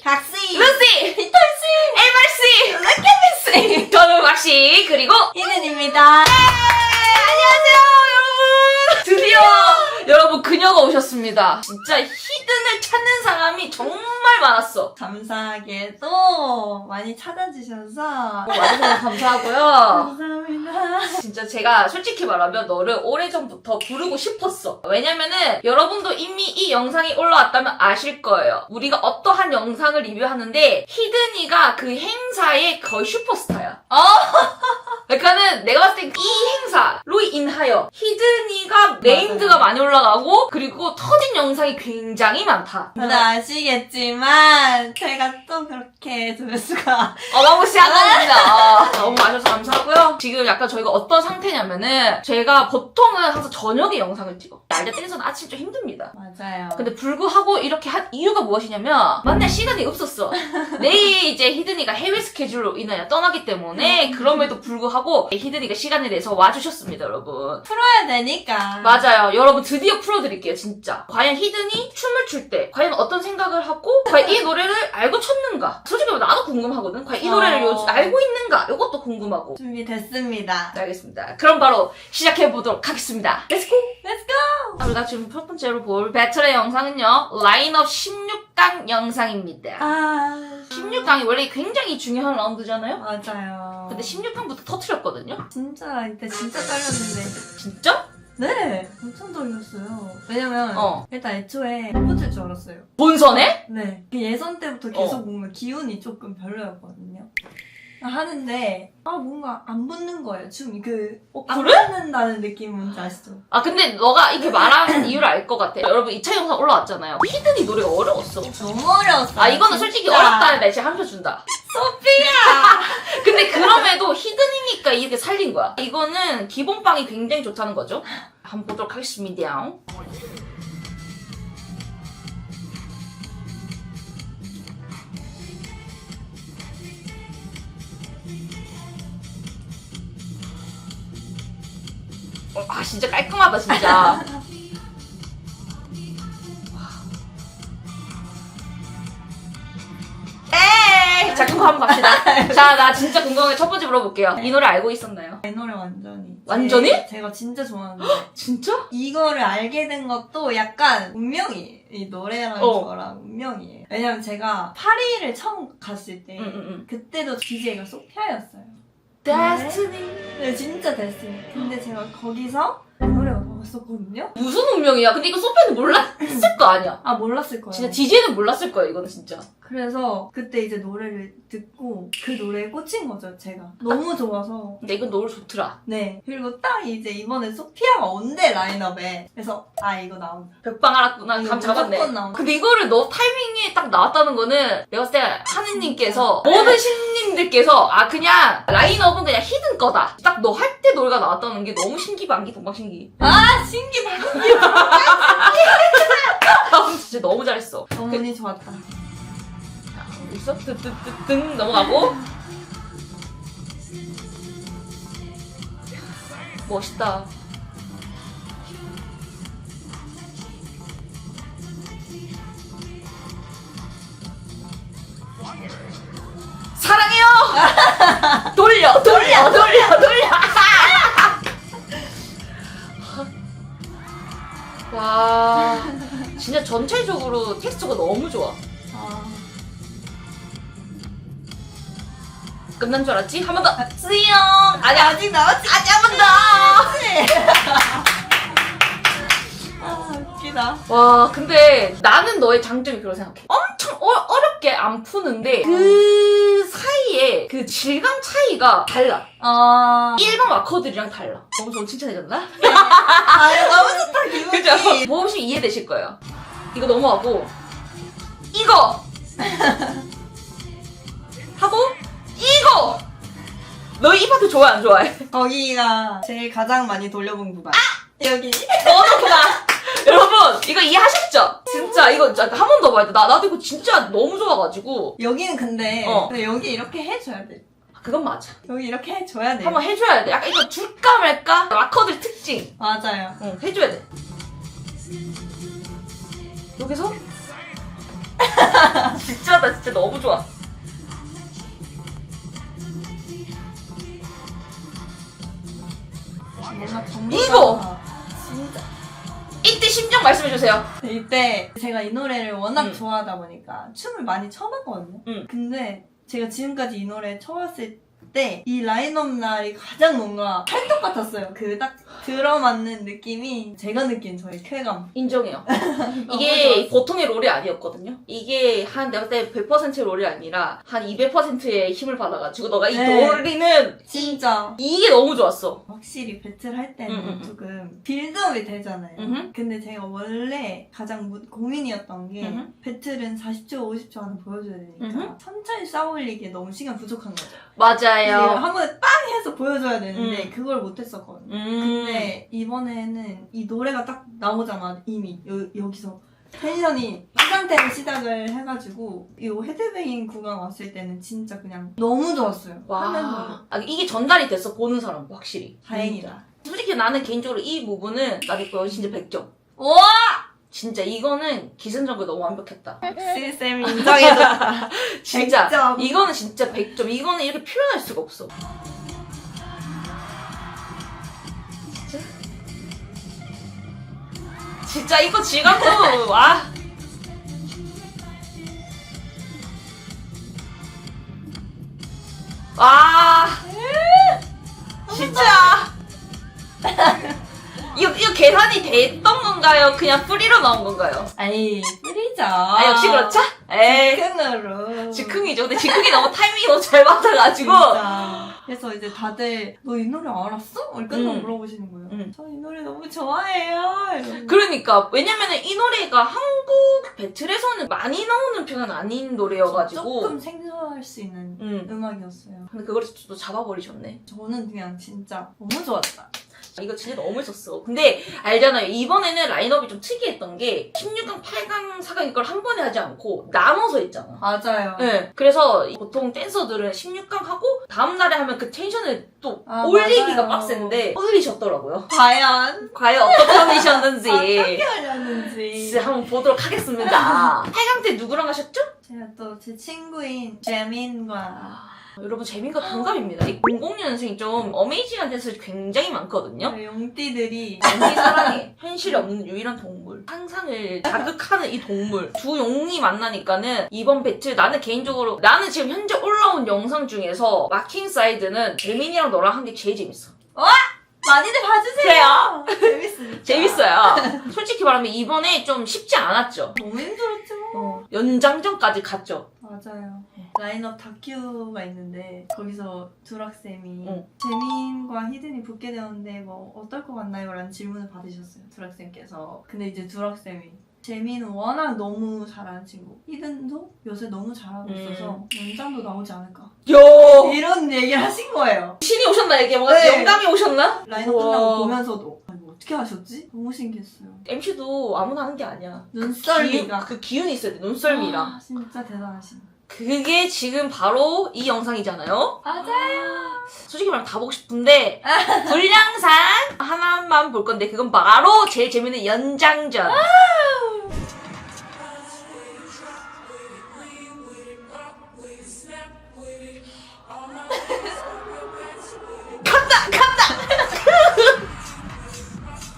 각시, 루시, 비털씨, 엘말씨, 르케미씨, 저는 막씨, 그리고 히든입니다. 안녕하세요 여러분. 드디어 여러분 그녀가 오셨습니다. 진짜 히든을 찾는 사람이 정말 많았어. 감사하게도 많이 찾아주셔서 와주셔서 감사하고요. 감사합니다. 진짜 제가 솔직히 말하면 너를 오래전부터 부르고 싶었어. 왜냐면은 여러분도 이미 이 영상이 올라왔다면 아실 거예요. 우리가 어떠한 영상을 리뷰하는데 히든이가 그 행사의 거의 슈퍼스타야. 그러니까는 내가 봤을 땐 이 행사로 인하여 히든이가 네임드가 많이 올라가고 그리고 터진 영상이 굉장히 많다. 다들 아시겠지만 제가 또 그렇게 조회수가 어마무시한 겁니다. 너무 와주셔서 감사하고요. 지금 약간 저희가 어떤 상태냐면은 제가 보통은 항상 저녁에 영상을 찍어. 날짜 떼서는 아침 좀 힘듭니다. 맞아요. 근데 불구하고 이렇게 한 이유가 무엇이냐면 만날 시간이 없었어. 내일 이제 히든이가 해외 스케줄로 인하여 떠나기 때문에 그럼에도 불구하고 히든이가 시간을 내서 와주셨습니다, 여러분. 풀어야 되니까. 맞아요. 여러분 드디어 풀어드릴게요, 진짜. 과연 히든이 춤을 출 때 과연 어떤 생각을 하고 과연 이 노래를 알고 췄는가? 솔직히 말하면 나도 궁금하거든. 과연 이 노래를 알고 있는가? 이것도 궁금하고. 준비됐습니다. 네, 알겠습니다. 그럼 바로 시작해보도록 하겠습니다. 렛츠고! 렛츠고! 우리가 지금 첫 번째로 볼 배틀의 영상은요. 라인업 16강 영상입니다. 16강이 원래 굉장히 중요한 라운드잖아요? 맞아요. 근데 16강부터 터트렸거든요? 진짜 이때 진짜 떨렸는데. 진짜? 네, 엄청 떨렸어요. 왜냐면 일단 애초에 못 붙을 줄 알았어요. 본선에? 네, 그 예선 때부터 계속 뭔가 기운이 조금 별로였거든요. 하는데 뭔가 안 붙는 거예요. 춤이 안 그래? 붙는다는 느낌 뭔지 아시죠? 근데 너가 이렇게 말하는 이유를 알 것 같아. 여러분 2차 영상 올라왔잖아요. 히든이 노래가 어려웠어. 너무 어려웠어요. 이거는 솔직히 어렵다는 내 제가 한 표 준다. 소피아! 근데 그럼에도 히든이니까 이렇게 살린 거야. 이거는 기본빵이 굉장히 좋다는 거죠. 한번 보도록 하겠습니다. 진짜 깔끔하다 진짜. 자, 그거 한번 갑시다. 자, 나 진짜 궁금한 게 첫 번째 물어볼게요. 이 노래 알고 있었나요? 이 노래 완전히. 완전히? 제가 진짜 좋아하는데. 진짜? 이거를 알게 된 것도 약간 운명이에요. 이 노래랑 저랑 운명이에요. 왜냐면 제가 파리를 처음 갔을 때 그때도 DJ가 소피아였어요. 데스티니. 네, 진짜 데스티니. 근데 제가 거기서 이 노래가 나왔었거든요? 무슨 운명이야? 근데 이거 소피아는 몰랐을 거 아니야? 몰랐을 거예요. 진짜 DJ는 몰랐을 거야, 이거는 진짜. 그래서 그때 이제 노래를 듣고 그 노래에 꽂힌 거죠, 제가. 너무 좋아서. 근데 이건 노래 좋더라. 네. 그리고 딱 이제 이번에 소피아가 온대, 라인업에. 그래서 이거 나온다. 백방 알았구나. 감 잡았네. 무조건 나온다. 근데 이거를 너 타이밍에 딱 나왔다는 거는 내가 봤을 때 하느님께서 모든 신님들께서 그냥 라인업은 그냥 히든 거다. 딱 너 할 때 노래가 나왔다는 게 너무 신기반기 동방신기. 신기 진짜 너무 잘했어. 너무 운이 좋았다. 있어? 뜨뜨뜨뜨 넘어가고. 멋있다. 사랑해요! 돌려! 와, 진짜 전체적으로 텍스처가 너무 좋아. 끝난 줄 알았지? 한 번 더! 수영! 아직 나왔지? 한 번 더! 웃기다. 와, 근데 나는 너의 장점이 그렇게 생각해. 엄청 어렵게 안 푸는데 그 사이에 그 질감 차이가 달라. 일반 와커들이랑 달라. 너무 칭찬해줬나? 너무 좋다, 기분이. 그죠? 보시면 이해되실 거예요. 이거 넘어가고 이거! 하고 이거! 너 이 파트 좋아해 안 좋아해? 거기가 제일 가장 많이 돌려본 구간. 여기. 너도구나. 여러분 이거 이해하셨죠? 진짜 이거 한 번 더 봐야 돼. 나도 이거 진짜 너무 좋아가지고. 여기는 근데 여기 이렇게 해줘야 돼. 그건 맞아. 여기 이렇게 해줘야 돼. 한번 해줘야 돼. 약간 이거 줄까 말까? 락커들 특징. 맞아요. 응, 해줘야 돼. 여기서? 진짜다. 나 진짜 너무 좋아. 뭔가 이거! 진짜 이때 심정 말씀해주세요. 이때 제가 이 노래를 워낙 응. 좋아하다 보니까 춤을 많이 춰봤거든요. 응. 근데 제가 지금까지 이 노래 춰봤을 때 이 라인업 날이 가장 뭔가 찰떡 같았어요. 그 딱 들어맞는 느낌이 제가 느낀 저의 쾌감. 인정해요. 너무 이게 좋았어. 보통의 롤이 아니었거든요. 이게 한 내가 그때 100%의 롤이 아니라 한 200%의 힘을 받아가지고 너가 이 네. 노래는 진짜 이게 너무 좋았어. 확실히 배틀 할 때는 응. 조금 빌드업이 되잖아요. 응. 근데 제가 원래 가장 고민이었던 게 응. 배틀은 40초, 50초 안에 보여줘야 되니까 응. 천천히 쌓아올리기에 너무 시간 부족한 거죠. 맞아요. 한 번에 빵 해서 보여줘야 되는데 그걸 못했었거든요. 근데 이번에는 이 노래가 딱 나오자마자 이미 여기서 텐션이 이 상태로 시작을 해가지고 이 헤드뱅잉 구간 왔을 때는 진짜 그냥 너무 좋았어요. 하면서 와. 아, 이게 전달이 됐어, 보는 사람 확실히. 다행이다. 솔직히 나는 개인적으로 이 부분은 나 이거 진짜 100점. 와! 진짜 이거는 기승전결 너무 완벽했다. 쌤이 인정해줬다. 진짜 100점. 이거는 진짜 100점. 이거는 이렇게 표현할 수가 없어. 진짜 이거 지각도 와. 와. 진짜. 이거 계산이 됐던 건가요? 그냥 프리로 나온 건가요? 아니 뿌리죠. 아 역시 그렇죠? 에이. 즉흥으로. 즉흥이죠. 근데 즉흥이 너무 타이밍이 너무 잘 맞아가지고. 진짜. 그래서 이제 다들 너 이 노래 알았어? 끝나고 물어보시는 거예요. 저 이 노래 너무 좋아해요. 이러면서. 그러니까 왜냐면은 이 노래가 한국 배틀에서는 많이 나오는 편은 아닌 노래여가지고. 조금 생소할 수 있는 음악이었어요. 근데 그걸 또 잡아버리셨네. 저는 그냥 진짜 너무 좋았다. 이거 진짜 너무 멋있었어. 근데 알잖아요. 이번에는 라인업이 좀 특이했던 게 16강, 8강, 4강 이걸 한 번에 하지 않고 나눠서 했잖아. 맞아요. 네. 그래서 보통 댄서들은 16강 하고 다음날에 하면 그 텐션을 또 아, 올리기가 맞아요. 빡센데 올리셨더라고요. 과연 과연 어떻게 하셨는지. 어떻게 하렸는지. 진짜 한번 보도록 하겠습니다. 8강 때 누구랑 하셨죠? 제가 또 제 친구인 재민과 여러분 재민과 동갑입니다. 이 00년생이 좀 어메이징한 댄스들이 굉장히 많거든요. 용띠들이 연기 사랑해. 현실에 없는 유일한 동물. 상상을 자극하는 이 동물. 두 용이 만나니까는 이번 배틀 나는 개인적으로 나는 지금 현재 올라온 영상 중에서 마킹 사이드는 재민이랑 너랑 한 게 제일 재밌어. 많이들 봐주세요. 재밌습니다. 재밌어요. 솔직히 말하면 이번에 좀 쉽지 않았죠. 너무 힘들었죠. 연장전까지 갔죠. 맞아요. 라인업 다큐가 있는데 거기서 두락쌤이 응. 재민과 히든이 붙게 되었는데 뭐 어떨 것 같나요? 라는 질문을 받으셨어요. 두락쌤께서. 근데 이제 두락쌤이 재민은 워낙 너무 잘하는 친구, 히든도 요새 너무 잘하고 있어서 연장도 나오지 않을까 요 이런 얘기를 하신 거예요. 신이 오셨나 이게 뭔가 네. 영감이 오셨나? 라인업 우와. 끝나고 보면서도 아니, 뭐 어떻게 하셨지? 너무 신기했어요. MC도 아무나 하는 게 아니야. 눈썰미가 그 기운이 있어야 돼. 눈썰미랑. 아, 진짜 대단하신. 그게 지금 바로 이 영상이잖아요. 맞아요. 솔직히 말하면 다 보고 싶은데 분량상 하나만 볼 건데 그건 바로 제일 재밌는 연장전.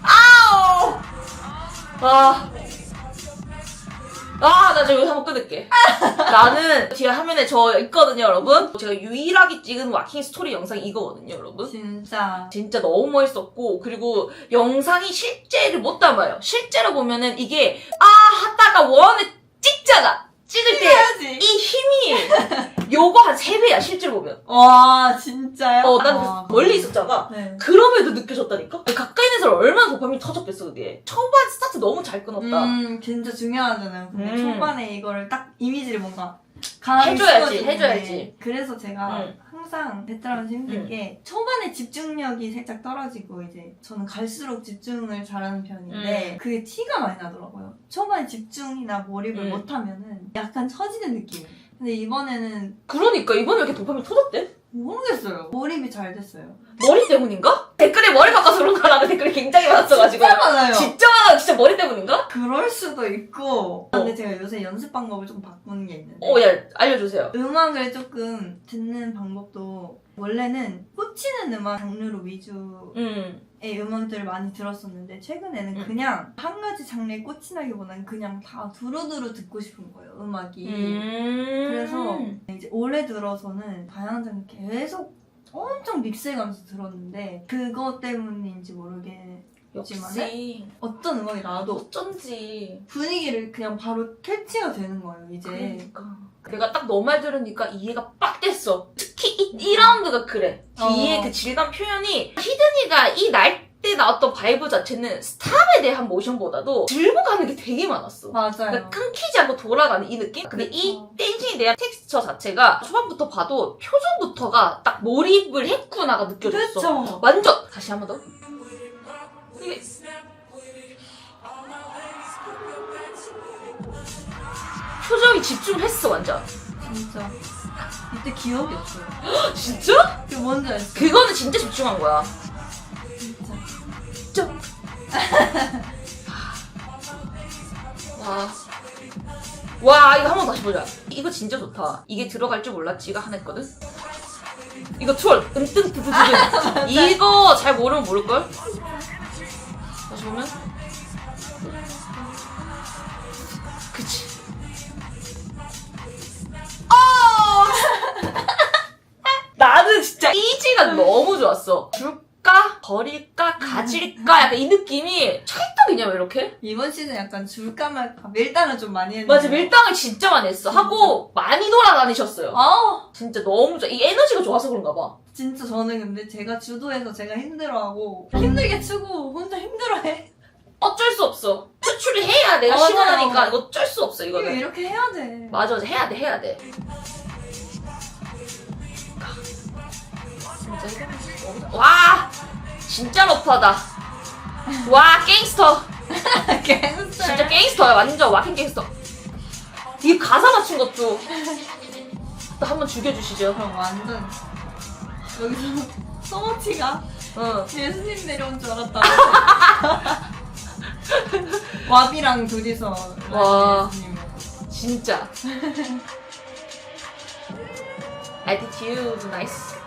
아우! 나 저기 한번 끊을게. 나는 뒤에 화면에 저 있거든요, 여러분. 제가 유일하게 찍은 와킹 스토리 영상이 이거거든요, 여러분. 진짜. 진짜 너무 멋있었고, 그리고 영상이 실제를 못 담아요. 실제로 보면은 이게, 하다가 원에 찍잖아. 찍을 때 해야지. 이 힘이 요거 한 3배야, 실제로 보면. 와, 진짜요? 난 멀리 있었잖아. 네. 그럼에도 느껴졌다니까? 가까이 있는 사람 얼마나 도파민이 터졌겠어, 그게. 초반 스타트 너무 잘 끊었다. 진짜 중요하잖아요. 근데 초반에 이거를 딱 이미지를 뭔가 해줘야지. 그래서 제가 항상 배틀하면서 힘든 게 초반에 집중력이 살짝 떨어지고 이제 저는 갈수록 집중을 잘하는 편인데 그게 티가 많이 나더라고요. 초반에 집중이나 몰입을 못하면은 약간 처지는 느낌. 근데 이번에는 그러니까 이번에 왜 이렇게 도파민 터졌대? 모르겠어요. 몰입이 잘 됐어요. 머리 때문인가? 댓글에 머리 바꿔서 그런 거라는 댓글이 굉장히 많았어가지고. 진짜 많아요. 진짜 많아요. 진짜 머리 때문인가? 그럴 수도 있고. 근데 제가 요새 연습 방법을 좀 바꾸는 게 있는데. 야, 알려주세요. 음악을 조금 듣는 방법도 원래는 꽂히는 음악 장르로 위주의 음악들을 많이 들었었는데 최근에는 그냥 한 가지 장르에 꽂히나기보다는 그냥 다 두루두루 듣고 싶은 거예요, 음악이. 그래서 이제 올해 들어서는 다양한 장르 계속 엄청 믹스해가면서 들었는데 그거 때문인지 모르겠지만 역시 어떤 음악이 나와도 어쩐지 분위기를 그냥 바로 캐치가 되는 거예요, 이제. 그러니까 내가 딱 너 말 들으니까 이해가 빡 됐어. 특히 이 라운드가 그래. 뒤에 그 질감 표현이 히든이가 이 날 때 나왔던 바이브 자체는 스탑에 대한 모션보다도 들고 가는 게 되게 많았어. 맞아요. 그러니까 끊기지 않고 돌아가는 이 느낌? 근데 이 그쵸. 댄싱에 대한 텍스처 자체가 초반부터 봐도 표정부터가 딱 몰입을 했구나가 느껴졌어. 그쵸. 완전! 다시 한 번 더. 이게 표정이 집중을 했어, 완전. 진짜. 이때 기억이 없어요. 진짜? 그게 뭔지 알았어요. 그거는 진짜 집중한 거야. 진짜. 좀. 와, 이거 한 번 다시 보자. 이거 진짜 좋다. 이게 들어갈 줄 몰랐지가 하나 했거든? 이거 투얼, 뜸뜸뜨뜨뜨. 이거 잘 모르면 모를걸? 다시 보면? 그치. 나는 진짜 이지가 너무 좋았어. 줄까? 버릴까? 가질까? 약간 이 느낌이 찰떡이냐, 왜 이렇게? 이번 시즌 약간 줄까 말까 밀당을 좀 많이 했는데. 맞아, 밀당을 진짜 많이 했어. 하고 많이 돌아다니셨어요. 아 진짜 너무 좋아. 이 에너지가 좋아서 그런가 봐. 진짜 저는 근데 제가 주도해서 제가 힘들어하고 힘들게 추고 혼자 힘들어해. 어쩔 수 없어. 표출을 해야 내가 맞아요. 시원하니까 이거 어쩔 수 없어, 이거 이거는. 이렇게 해야 돼. 맞아, 해야 돼, 해야 돼. 진짜 이거 와! 진짜 러프하다. 와, 갱스터. 진짜 갱스터야, 완전 와킹 갱스터. 이 가사 맞춘 것도 또 한번 죽여주시죠. 그럼 완전 여기서 소모치가 응. 예수님 내려온 줄 알았다. 와비랑 둘이서 와. 예수님. 진짜. attitude nice.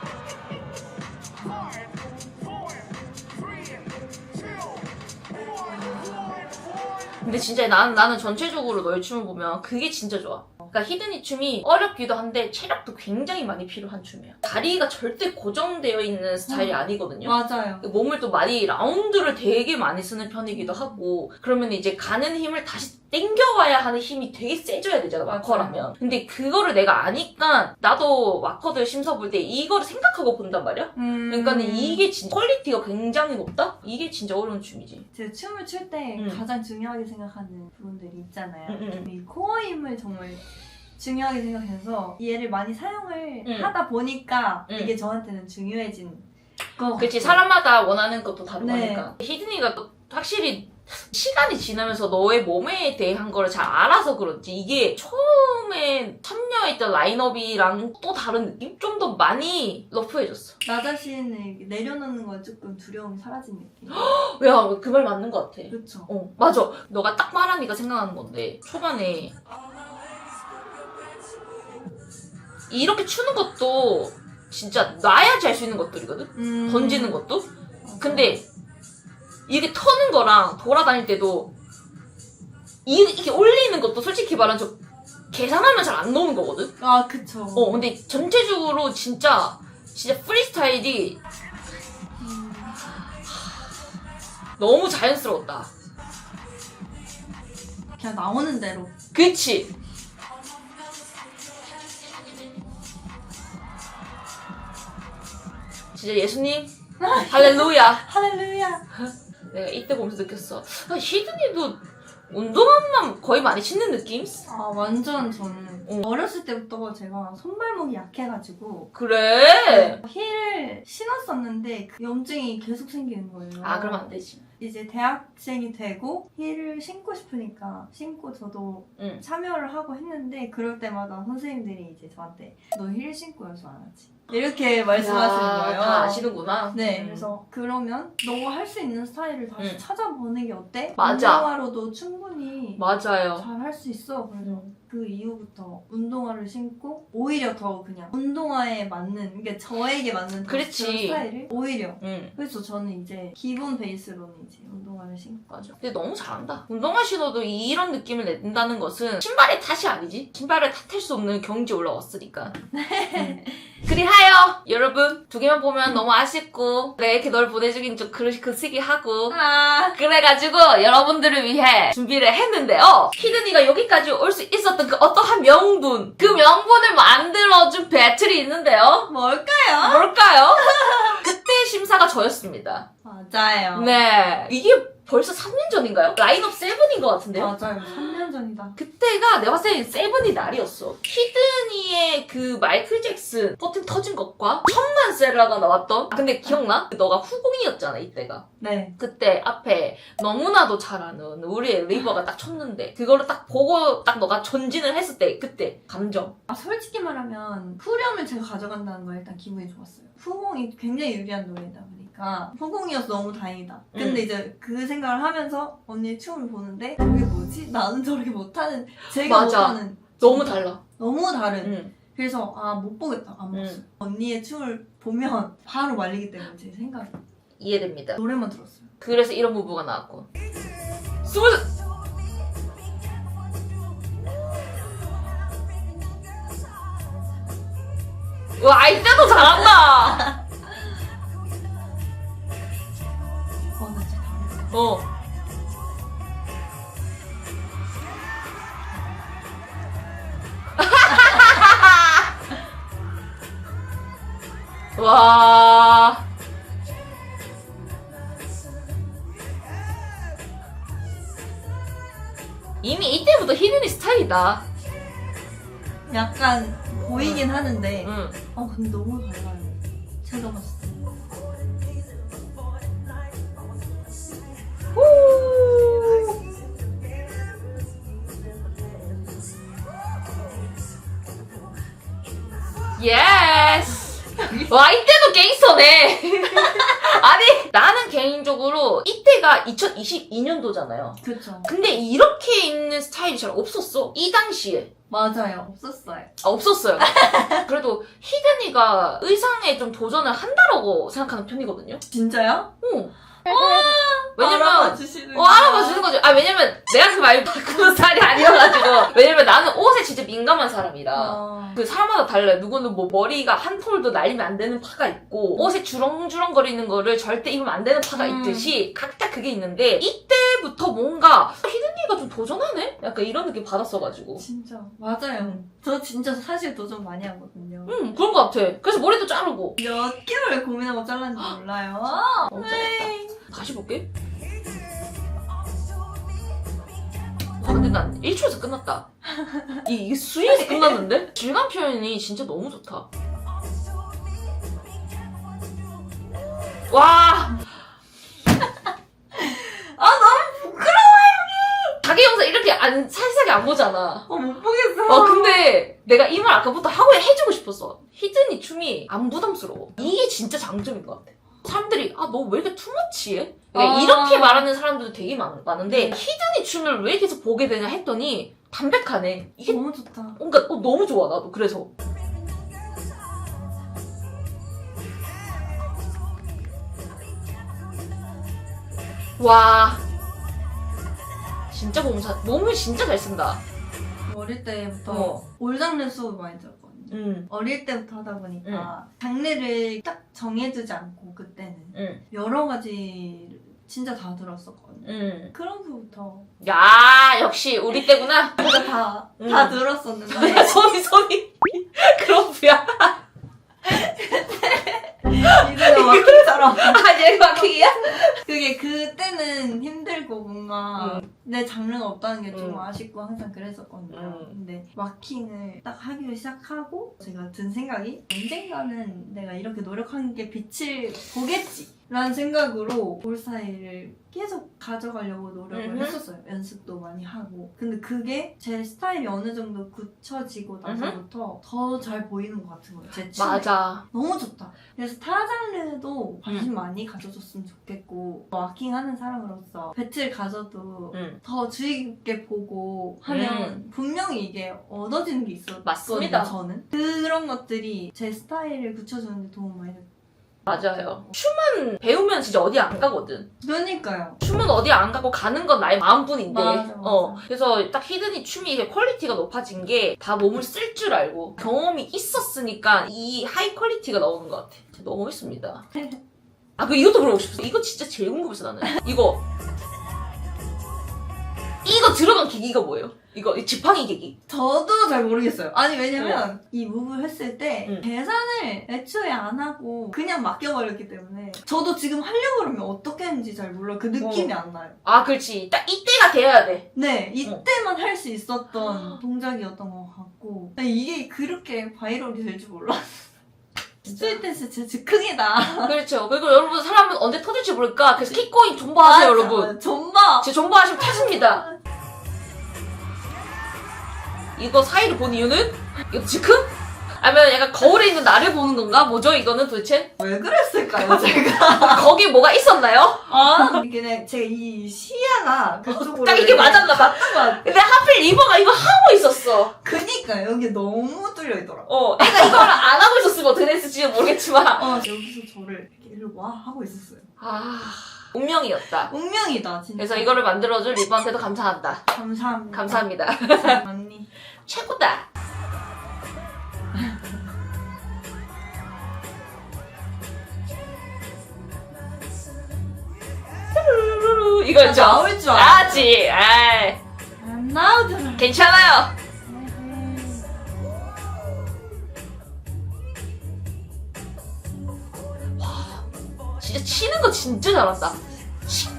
근데 진짜 나는 전체적으로 너의 춤을 보면 그게 진짜 좋아. 그러니까 히든이 춤이 어렵기도 한데 체력도 굉장히 많이 필요한 춤이야. 다리가 절대 고정되어 있는 스타일이 아니거든요. 맞아요. 몸을 또 많이 라운드를 되게 많이 쓰는 편이기도 하고 그러면 이제 가는 힘을 다시 땡겨와야 하는 힘이 되게 세져야 되잖아, 와커라면. 근데 그거를 내가 아니까 나도 와커들 심사 볼 때 이거를 생각하고 본단 말이야. 그러니까는 이게 진짜 퀄리티가 굉장히 높다? 이게 진짜 어려운 춤이지. 제가 춤을 출 때 가장 중요하게 생각하는 부분들이 있잖아요. 이 코어 힘을 정말 중요하게 생각해서 얘를 많이 사용을 하다 보니까 이게 저한테는 중요해진 거. 그치, 같아요. 사람마다 원하는 것도 다르고 네. 하니까. 히든이가 또 확실히 시간이 지나면서 너의 몸에 대한 거를 잘 알아서 그런지 이게 처음에 참여했던 라인업이랑 또 다른 느낌? 좀 더 많이 러프해졌어. 나 자신을 내려놓는 건 조금 두려움이 사라진 느낌. 야, 그 말 맞는 것 같아. 그렇죠. 맞아. 너가 딱 말하니까 생각나는 건데 초반에 이렇게 추는 것도 진짜 놔야지 할 수 있는 것들이거든? 던지는 것도? 근데 이게 터는 거랑 돌아다닐 때도 이렇게 올리는 것도 솔직히 말하면 저 계산하면 잘 안 나오는 거거든? 아 그쵸. 근데 전체적으로 진짜 프리스타일이 너무 자연스러웠다. 그냥 나오는 대로. 그치? 진짜 예수님 할렐루야. 할렐루야. 내가 이때 보면서 느꼈어. 히든이도 운동화만 거의 많이 신는 느낌? 아 완전 저는 어렸을 때부터 제가 손발목이 약해가지고 그래? 힐을 신었었는데 그 염증이 계속 생기는 거예요. 아, 그러면 안 되지. 이제 대학생이 되고 힐을 신고 싶으니까 신고 저도 참여를 하고 했는데 그럴 때마다 선생님들이 이제 저한테 너 힐 신고 연습 안 하지? 이렇게 말씀하시는 거예요. 다 아시는구나. 네, 그래서 그러면 너가 할 수 있는 스타일을 다시 찾아보는 게 어때? 맞아. 운동화로도 충분히 맞아요. 잘 할 수 있어. 그래서 그 이후부터 운동화를 신고 오히려 더 그냥 운동화에 맞는, 그러니까 저에게 맞는 그런 그렇지. 스타일을 오히려. 그래서 저는 이제 기본 베이스로는 이제 운동화를 신고. 맞아. 근데 너무 잘한다. 운동화 신어도 이런 느낌을 낸다는 것은 신발의 탓이 아니지. 신발을 탓할 수 없는 경지에 올라왔으니까. 그리하여 여러분 2개만 보면 너무 아쉽고 내가 이렇게 널 보내주긴 좀 그시기 하고 그래가지고 여러분들을 위해 준비를 했는데요. 히든이가 여기까지 올 수 있었던 그 어떠한 명분, 그 명분을 만들어준 배틀이 있는데요. 뭘까요? 그때 심사가 저였습니다. 맞아요. 네. 이게 벌써 3년 전인가요? 라인업 7인 것 같은데요? 맞아요. 3년 전이다. 그때가 내가 봤을 때 세븐이 날이었어. 히드니의 그 마이클 잭슨 버튼 터진 것과 천만 셀러가 나왔던, 근데 기억나? 너가 후공이었잖아 이때가. 네. 그때 앞에 너무나도 잘하는 우리의 리버가 딱 쳤는데 그거를 딱 보고 딱 너가 전진을 했을 때 그때 감정. 솔직히 말하면 후렴을 제가 가져간다는 거 일단 기분이 좋았어요. 후공이 굉장히 유리한 노래다 보니까 후공이어서 너무 다행이다. 근데 이제 그 생각을 하면서 언니의 춤을 보는데 이게 뭐지? 나는 저렇게 못하는, 제가 맞아. 못하는, 너무 달라. 너무 다른. 그래서 못 보겠다. 안 봤어. 언니의 춤을 보면 바로 말리기 때문에 제 생각이. 이해됩니다. 노래만 들었어요. 그래서 이런 무브가 나왔고. 와, 이때도 잘한다! 나 진짜 다르다. 와. 이미 이때부터 히든이 스타일이다. 약간 보이긴 하는데 응. 근데 너무 달라요. 제가 봤을 때. 예스! 와, 이때도 갱스터네! 아니, 나는 개인적으로 이때가 2022년도잖아요. 그쵸. 근데 이렇게 입는 스타일이 잘 없었어. 이 당시에. 맞아요. 없었어요. 없었어요. 그래도 히든이가 의상에 좀 도전을 한다라고 생각하는 편이거든요. 진짜요? 응. 왜냐면 알아봐 주시는 알아봐 주는 거죠. 왜냐면 내가 그 말 바꾸는 스타일이 아니어가지고. 왜냐면 나는 옷에 진짜 민감한 사람이라. 그 사람마다 달라요. 누구는 뭐 머리가 한 톨도 날리면 안 되는 파가 있고 옷에 주렁주렁거리는 거를 절대 입으면 안 되는 파가 있듯이 각자 그게 있는데 이때부터 뭔가 히든이가 좀 도전하네? 약간 이런 느낌 받았어가지고. 진짜 맞아요. 저 진짜 사실 도전 많이 하거든요. 그런 거 같아. 그래서 머리도 자르고. 몇 개월을 고민하고 잘랐는지 몰라요. 너무 잘했다. 다시 볼게. 근데 난 1초에서 끝났다. 이게 수위에서 끝났는데? 질감 표현이 진짜 너무 좋다. 와! 너무 부끄러워. 자기 영상 이렇게 살색이 안 보잖아. 못 보겠어. 근데 내가 이 말 아까부터 하고 해주고 싶었어. 히든이 춤이 안 부담스러워. 이게 진짜 장점인 것 같아. 사람들이 너 왜 이렇게 투머치해? 이렇게 말하는 사람들도 되게 많은데 히든이 춤을 왜 계속 보게 되냐 했더니 담백하네. 이게 너무 좋다. 그러니까 너무 좋아 나도. 그래서 와 진짜 봉사 몸을 진짜 잘 쓴다. 어릴 때부터 올 장르 수업 많이 들었거든요. 어릴 때부터 하다 보니까 장르를 딱 정해두지 않고 그때는 여러 가지 진짜 다 들었었거든요. 크럼프부터 야 역시 우리 때구나. 다 들었었는데 손이 크럼프야. 이거 마킹처럼 얘가 마킹이야? 그게 그때는 힘들고 뭔가 내 장르가 없다는 게 좀 아쉽고 항상 그랬었거든요. 근데 마킹을 딱 하기로 시작하고 제가 든 생각이 언젠가는 내가 이렇게 노력한 게 빛을 보겠지. 라는 생각으로 올스타일을 계속 가져가려고 노력을 했었어요. 연습도 많이 하고. 근데 그게 제 스타일이 어느 정도 굳혀지고 나서부터 더 잘 보이는 것 같은 거예요. 제 춤에. 맞아. 너무 좋다. 그래서 타 장르도 관심 많이 가져줬으면 좋겠고 와킹하는 사람으로서 배틀 가져도 더 주의 깊게 보고 하면 분명히 이게 얻어지는 게 있었거든요. 맞습니다. 저는. 그런 것들이 제 스타일을 굳혀주는 데 도움 많이 됐어요. 맞아요. 춤은 배우면 진짜 어디 안 가거든. 그러니까요. 춤은 어디 안 가고 가는 건 나의 마음뿐인데. 맞아. 그래서 딱 히든이 춤이 이제 퀄리티가 높아진 게 다 몸을 쓸 줄 알고 경험이 있었으니까 이 하이 퀄리티가 나오는 것 같아. 진짜 너무 멋있습니다. 아, 그 이것도 물어보고 싶었어. 이거 진짜 제일 궁금했어, 나는. 이거 들어간 계기가 뭐예요? 이거 이 지팡이 계기. 저도 잘 모르겠어요. 아니 왜냐면 이 무브를 했을 때 계산을 애초에 안 하고 그냥 맡겨버렸기 때문에 저도 지금 하려고 그러면 어떻게 하는지 잘 몰라요. 그 느낌이 안 나요. 아, 그렇지. 딱 이때가 돼야 돼. 네, 이때만 할 수 있었던 동작이었던 것 같고 이게 그렇게 바이럴이 될 줄 몰랐어요. 스트릿 댄스 진짜 즉흥이다. 그렇죠. 그리고 여러분 사람은 언제 터질지 모를까. 그래서 킥고잉 존버하세요, 여러분. 존버! 제 존버하시면 터집니다. 이거 사이를 본 이유는? 이거 즉흥? 아니면 약간 거울에 있는 나를 보는 건가? 뭐죠, 이거는 도대체? 왜 그랬을까요, 제가? 거기 뭐가 있었나요? 그냥 제가 이 시야가 그쪽으로 딱 이게 맞았나봐. 근데 하필 리버가 이거 하고 있었어. 그니까 여기 너무 뚫려있더라고. 애가 이걸 안 하고 있었으면 어떻게 됐을지 모르겠지만. 여기서 저를 이렇게 일로 와 하고 있었어요. 운명이었다. 운명이다, 진짜. 그래서 이거를 만들어줄 리버한테도 감사한다. 감사합니다. 감사합니다. 언니. 최고다. 이거였죠? 나올 줄 알았어. 알았지. 아이, 안 나오더라. 괜찮아요. 진짜 치는 거 진짜 잘한다.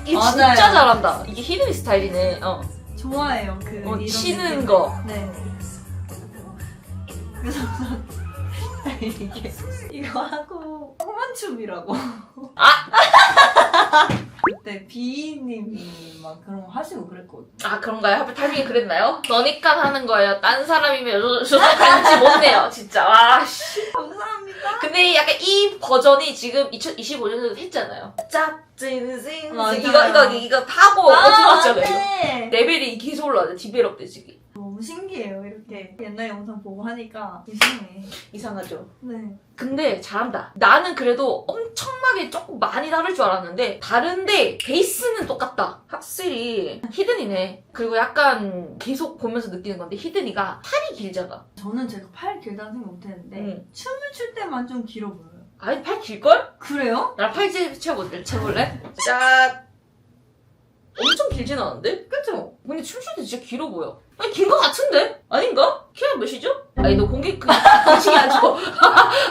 이게 맞아요. 진짜 잘한다. 이게 히든이 스타일이네. 좋아해요, 그. 이런 치는 느낌. 거. 네. 그래서 이거 하고 홍만춤이라고. 그때 비님이 막 그런 거 하시고 그랬거든요. 아, 그런가요? 하필 타이밍이 그랬나요? 너니까 하는 거예요. 딴 사람이면 저도 간지 못내요, 진짜. 와, 씨. 감사합니다. 근데 약간 이 버전이 지금 2025년에도 했잖아요. 짭찐찐 맞아요. 이거 타고 어지럽잖아요. 네. 레벨이 계속 올라가요. 디벨업 되지기. 너무 신기해요. 이렇게 옛날 영상 보고 하니까 이상해. 이상하죠. 네. 근데 잘한다. 나는 그래도 엄청나게 조금 많이 다를 줄 알았는데 다른데 베이스는 똑같다. 확실히 히든이네. 그리고 약간 계속 보면서 느끼는 건데 히든이가 팔이 길잖아. 저는 제가 팔 길다는 생각 못했는데 춤을 출 때만 좀 길어 보여요. 아니, 팔 길걸? 그래요? 나랑 팔 채볼래? 짠! 엄청 길진 않은데? 그쵸? 근데 춤출 때 진짜 길어 보여. 아니, 긴 거 같은데? 아닌가? 키가 몇이죠? 아니, 너 공식이 아니고.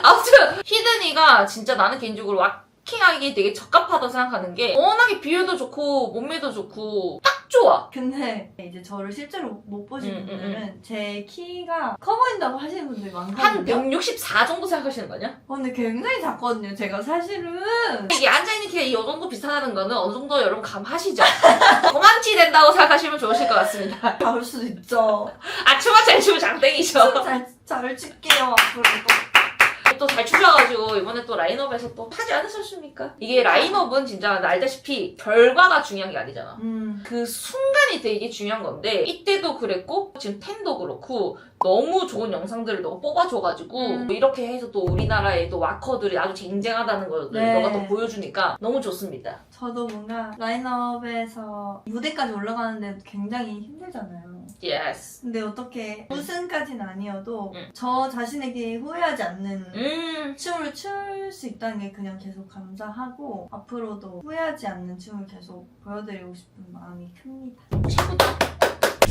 아무튼, 히든이가 진짜 나는 개인적으로 워킹하기 되게 적합하다고 생각하는 게 워낙에 비율도 좋고 몸매도 좋고 딱 좋아. 근데 이제 저를 실제로 못 보신 음, 분들은 제 키가 커 보인다고 하시는 분들이 한 많거든요. 164 정도 생각하시는 거 아니야? 근데 굉장히 작거든요. 제가 사실은. 이게 앉아있는 키가 이 정도 비슷하다는 거는 어느 정도 여러분 감하시죠? 도망치 된다고 생각하시면 좋으실 것 같습니다. 나올 수도 있죠. 춤만 잘 추면 장땡이죠. 잘 출게요, 앞으로도. 또 잘 추셔가지고 이번에 또 라인업에서 또 하지 않으셨습니까? 이게 라인업은 진짜 알다시피 결과가 중요한 게 아니잖아. 그 순간이 되게 중요한 건데 이때도 그랬고 지금 텐도 그렇고 너무 좋은 영상들을 너가 뽑아줘가지고 이렇게 해서 또 우리나라의 또 와커들이 아주 쟁쟁하다는 걸 네. 너가 또 보여주니까 너무 좋습니다. 저도 뭔가 라인업에서 무대까지 올라가는데 굉장히 힘들잖아요. 예스. 근데 어떻게 우승까지는 아니어도 저 자신에게 후회하지 않는 춤을 출 수 있다는 게 그냥 계속 감사하고 앞으로도 후회하지 않는 춤을 계속 보여드리고 싶은 마음이 큽니다. 최고다.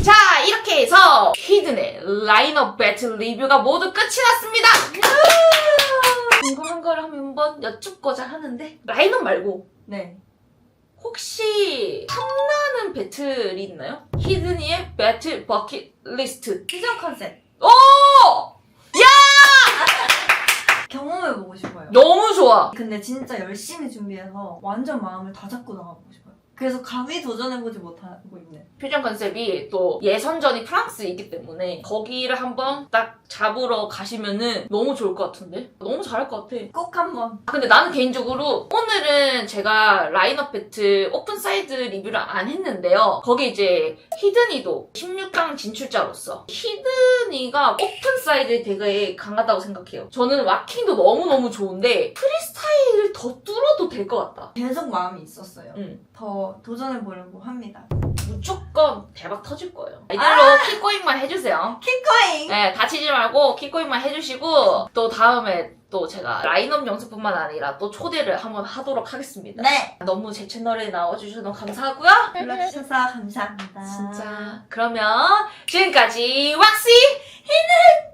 자, 이렇게 해서 히든의 라인업 배틀 리뷰가 모두 끝이 났습니다. 궁금한 걸 한번 여쭙고자 하는데 라인업 말고 네. 혹시 탐나는 배틀이 있나요? 히든이의 배틀 버킷 리스트. 시즌 컨셉 오! 경험해보고 싶어요. 너무 좋아. 근데 진짜 열심히 준비해서 완전 마음을 다 잡고 나가보고 싶어요. 그래서 감히 도전해보지 못하고 있는. 표정 컨셉이 또 예선전이 프랑스에 있기 때문에 거기를 한번 딱 잡으러 가시면은 너무 좋을 것 같은데? 너무 잘할 것 같아. 꼭 한번. 근데 나는 개인적으로 오늘은 제가 라인업 배틀 오픈사이드 리뷰를 안 했는데요. 거기 이제 히든이도 16강 진출자로서 히든이가 오픈사이드에 되게 강하다고 생각해요. 저는 왁킹도 너무너무 좋은데 프리스타일을 더 뚫어도 될 것 같다. 계속 마음이 있었어요. 응. 더 도전해보려고 합니다. 무조건 대박 터질 거예요. 이대로 킥고잉만 해주세요. 킥고잉! 네, 다치지 말고 킥고잉만 해주시고 또 다음에 또 제가 라인업 영상뿐만 아니라 또 초대를 한번 하도록 하겠습니다. 네! 너무 제 채널에 나와주셔서 너무 감사하고요. 불러주셔서 감사합니다. 진짜. 그러면 지금까지 왁시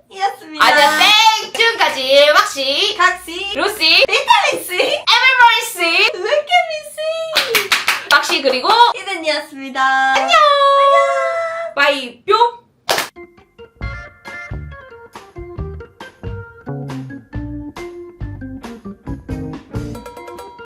이었습니다. 아니야 땡! 지금까지 왁시 각시 루시 비타민C 에버리씨 웨케미씨 왁시 그리고 히든이었습니다. 바이 뿅!